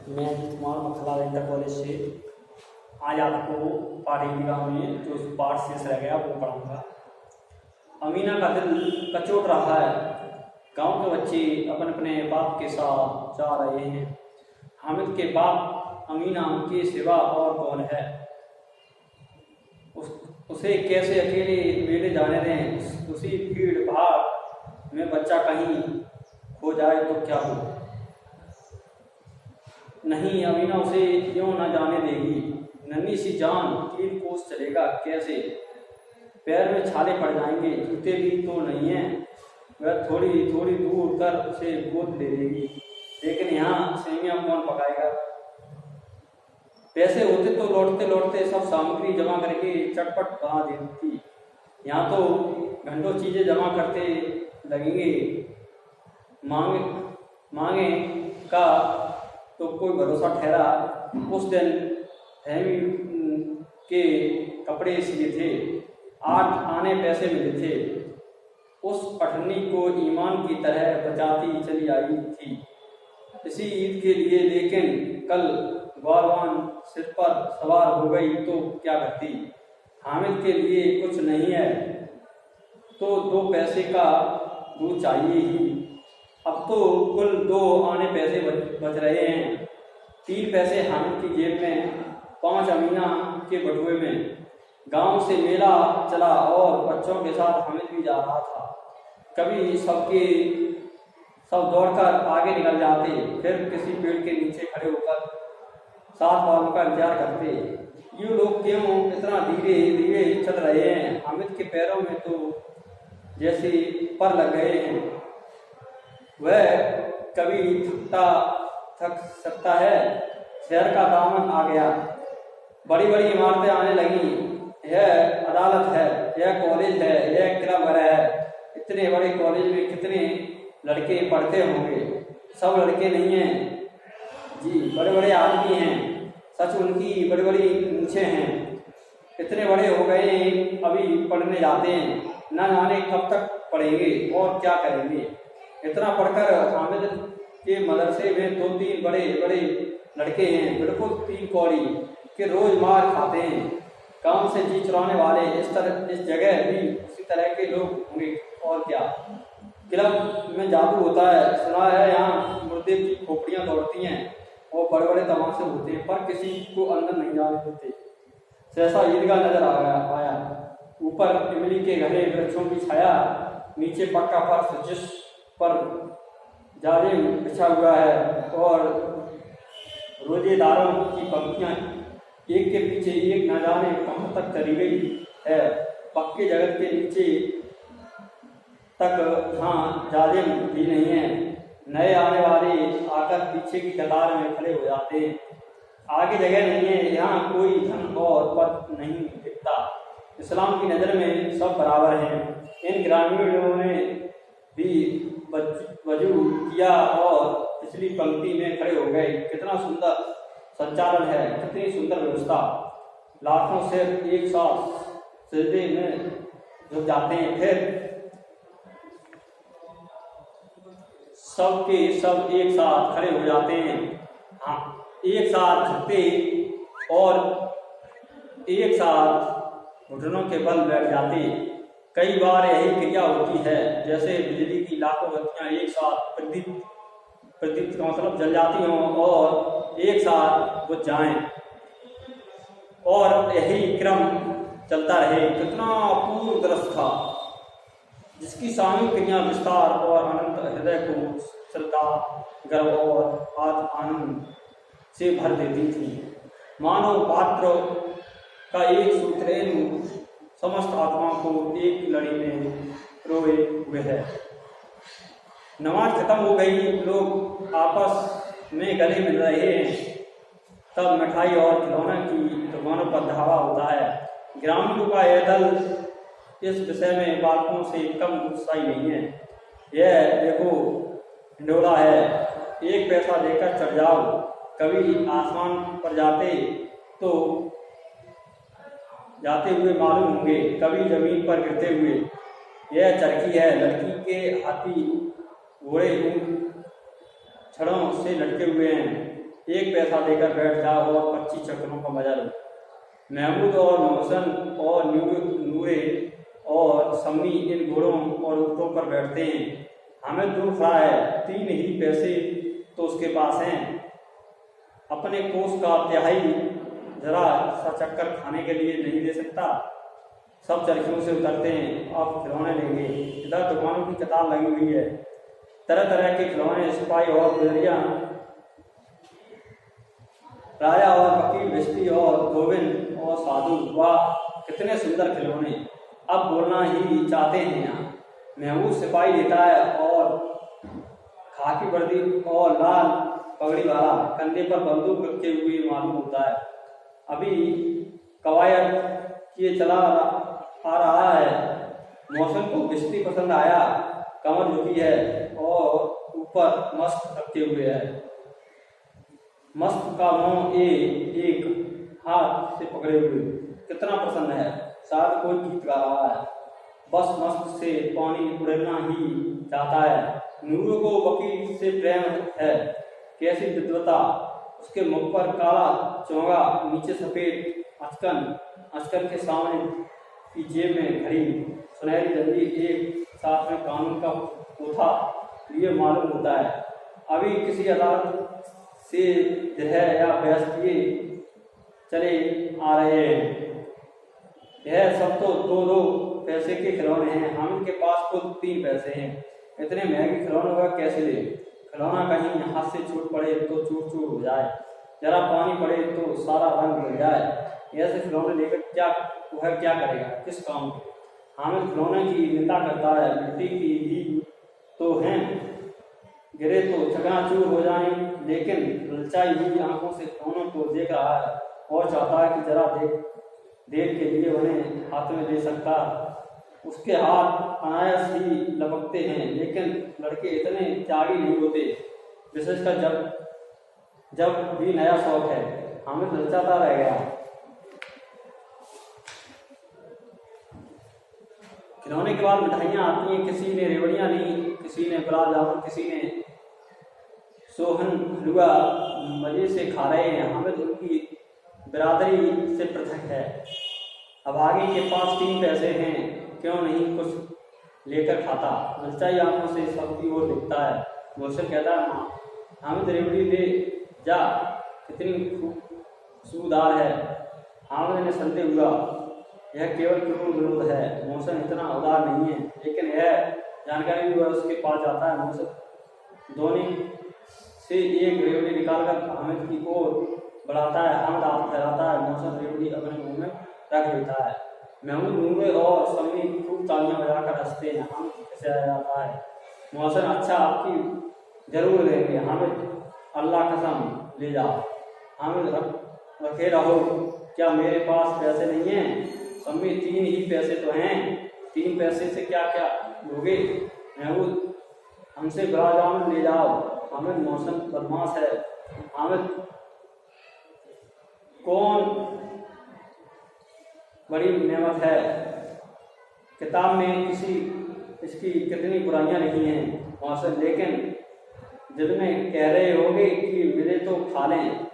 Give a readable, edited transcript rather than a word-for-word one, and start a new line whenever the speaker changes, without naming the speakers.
मैं Ajit Kumar मखला inter college से आज आपको पाठ्यक्रम में जो पाठ शेष रह गया वो पढ़ाऊँगा। अमीना का दिल कचोट रहा है। गांव के बच्चे अपने अपने बाप के साथ जा रहे हैं। हामिद के बाप अमीना के सिवा और कौन है? उसे कैसे अकेले मेले जाने दें? उसी भीड़ भाड़ में बच्चा कहीं खो जाए तो क्या हो? नहीं, अमीना उसे यूं न जाने देगी। नन्ही सी जान 3 कोस चलेगा कैसे? पैर में छाले पड़ जाएंगे, जूते भी तो नहीं हैं। वह थोड़ी थोड़ी दूर कर उसे गोद ले लेगी, लेकिन यहाँ सेवियां कौन पकाएगा? पैसे होते तो लौटते लौटते सब सामग्री जमा करके चटपट बना देती। यहाँ तो घंटों चीजें जमा करते लगेंगे। मांगे का तो कोई भरोसा ठहरा। उस दिन हेमी के कपड़े सिए थे, 8 आने पैसे मिले थे। उस अठन्नी को ईमान की तरह बचाती चली आई थी इसी ईद के लिए, लेकिन कल गौरवान सिर पर सवार हो गई तो क्या करती? हामिद के लिए कुछ नहीं है तो 2 पैसे का दूध चाहिए ही। अब तो कुल 2 आने पैसे बच रहे हैं। 3 पैसे हामिद की जेब में, 5 अमीना के बटुए में। गांव से मेला चला और बच्चों के साथ हामिद भी जा रहा था। कभी सब दौड़कर आगे निकल जाते, फिर किसी पेड़ के नीचे खड़े होकर साथ वालों का इंतजार करते। ये लोग क्यों इतना धीरे धीरे चल रहे हैं? हामिद के पैरों में तो जैसे पर लग गए हैं। वह कभी थक सकता है। शहर का दामन आ गया, बड़ी बड़ी इमारतें आने लगी। यह अदालत है, यह कॉलेज है, यह क्लब है। इतने बड़े कॉलेज में कितने लड़के पढ़ते होंगे? सब लड़के नहीं हैं जी, बड़े बड़े आदमी हैं। सच उनकी बड़ी बड़ी मूछें हैं। इतने बड़े हो गए अभी पढ़ने जाते हैं, न जाने कब तक पढ़ेंगे और क्या करेंगे। इतना पढ़कर हामिद के मदरसे में 2-3 बड़े बड़े लड़के हैं, बिल्कुल 3 कौड़ी के रोज मार खाते हैं। काम से जी चुराने वाले इस जगह भी उसी तरह के लोग होंगे और क्या। क्लब में जादू होता है, सुना है यहाँ मुर्दे की खोपड़ियाँ दौड़ती हैं और बड़े बड़े तमाशे होते हैं, पर किसी को अंदर नहीं जाने देते। सहसा ईदगाह नजर आया। ऊपर इमली के घने वृक्षों की छाया, नीचे पक्का फर्श जिस पर जालिम बिछा हुआ है और रोजेदारों की पंक्तियां एक के पीछे एक न जाने कहां तक चली गई है। पक्के जगत के नीचे तक जहाँ जालिम भी नहीं है। नए आने वाले आकर पीछे की कतार में खड़े हो जाते हैं। आगे जगह नहीं है, यहाँ कोई धन और पद नहीं दिखता। इस्लाम की नज़र में सब बराबर हैं। इन ग्रामीणों ने भी वजू किया और पिछली पंक्ति में खड़े हो गए। कितना सुंदर संचालन है, कितनी सुंदर व्यवस्था। लाखों से एक साथ सिजदे में झुक जाते हैं, फिर सब के सब एक साथ खड़े हो जाते हैं। हाँ, एक साथ झुकते और एक साथ घुटनों के बल बैठ जाते। कई बार यही क्रिया होती है जैसे बिजली की लाखों बत्तियां एक साथ प्रदीप्त का मतलब जल जाती हों और एक साथ बुझ जाएं, और यही क्रम चलता रहे। कितना पूर्ण दृश्य था, जिसकी सामूहिक क्रिया विस्तार और अनंत हृदय को श्रद्धा, गर्व और आनंद से भर देती थी। मानव पात्र का एक सूत्र समस्त आत्मा को एक लड़ी में रोए हुए है। नमाज खत्म हो गई, लोग आपस में गले मिल रहे हैं। तब मिठाई और खिलौने की दुकानों पर धावा होता है। ग्रामीणों का यह दल इस विषय में बालकों से कम उत्साही नहीं है। यह देखो हिंडोला है, 1 पैसा देकर चढ़ जाओ। कभी आसमान पर जाते हुए मालूम होंगे, कभी जमीन पर गिरते हुए। यह चरखी है, लड़की के हाथी घोड़े छड़ों से लटके हुए हैं। 1 पैसा देकर बैठ जाओ और 25 चक्करों का मजा लो। महमूद और मोहसन और नूरे और सम्मी इन घोड़ों और ऊँटों पर बैठते हैं। हामिद दूर खड़ा है, 3 ही पैसे तो उसके पास हैं। अपने कोष का तिहाई जरा सा चक्कर खाने के लिए नहीं दे सकता। सब चरखियों से उतरते हैं, अब खिलौने लेंगे। इधर दुकानों की कतार लगी हुई है, तरह तरह के खिलौने, सिपाही और गुजरिया, राजा और वकील, बिस्ती और गोविंद और साधु। वाह कितने सुंदर खिलौने, अब बोलना ही चाहते हैं। यहाँ महमूद सिपाही लेता है और खाकी वर्दी और लाल पगड़ी वाला, कंधे पर बंदूक रखे हुए मालूम होता है। अभी कवायद किए चला आ रहा है। मौसम को बिस्ती पसंद आया, कमर झुकी है और ऊपर मस्त रखे हुए है। मस्त का मुंह एक हाथ से पकड़े हुए, कितना प्रसन्न है, शायद कोई गीत गा रहा है। बस मस्त से पानी उड़ना ही चाहता है। नूरों को वकील से प्रेम है, कैसी विद्वता, उसके मुख पर काला चोंगा, नीचे सफेद अचकन के सामने की जेब में घड़ी, सुनहरी जंजीर, एक साथ में कानून का पोथा लिए मालूम होता है। अभी किसी अदालत से जहर या बहस किए चले आ रहे हैं। यह सब तो 2-2 पैसे के खिलौने हैं। हामिद के पास खुद 3 पैसे हैं। इतने महंगे खिलौने वह कैसे ले? खिलौना कहीं हाथ से छूट पड़े तो चूर चूर हो जाए, जरा पानी पड़े तो सारा रंग गिर जाए। ऐसे खिलौने लेकर वह क्या करेगा, किस काम के? हामिद खिलौने की निंदा करता है, मिट्टी की ही तो हैं, गिरे तो चकनाचूर हो जाएं, लेकिन ललचाई हुई आंखों से खिलौनों को देख रहा है और चाहता है कि जरा देख के लिए उन्हें हाथ में ले सकता। उसके हाथ अनायास ही लपकते हैं, लेकिन लड़के इतने त्यागी नहीं होते, विशेषकर जब भी नया शौक है। हामिद ललचाता रह गया। खिलौने के बाद मिठाइयाँ आती हैं, किसी ने रेवड़ियाँ ली, किसी ने गुलाब जामुन, किसी ने सोहन हलवा मजे से खा रहे हैं। हामिद उनकी बिरादरी से पृथक है। अभागे के पास 3 पैसे हैं, क्यों नहीं कुछ लेकर खाता? ललचाई आंखों से सबकी ओर दिखता है। मोहसिन कहता है, माँ हामिद रेवड़ी ले जा, कितनी खुशबूदार है। हामिद ने संदेह हुआ, यह केवल क्रूर विरोध है, मोहसिन इतना उदार नहीं है। लेकिन यह जानकारी भी वह उसके पास जाता है। मोहसिन दोनों से एक रेवड़ी निकालकर हामिद की ओर बढ़ाता है। हामिद हाथ फैलाता है, मोहसिन रेवड़ी अपने मुंह में रख लेता है। महमूद, नूरे और समी खूब तालियां बजाकर हंसते हैं। हामिद कैसे आ जाता है। मोहसिन, अच्छा आपकी जरूर लेंगे। हामिद, अल्लाह कसम ले जाओ। हामिद, रखे रहो, क्या मेरे पास पैसे नहीं हैं? समी, 3 ही पैसे तो हैं, 3 पैसे से क्या क्या लोगे? महमूद, हमसे गुलाब जामुन ले जाओ। हामिद, मोहसिन बदमाश है। हामिद, कौन बड़ी नेमत है, किताब में इसकी कितनी बुराइयां लिखी हैं। मोहसिन, लेकिन जिद में कह रहे होंगे कि मिले तो खा लें।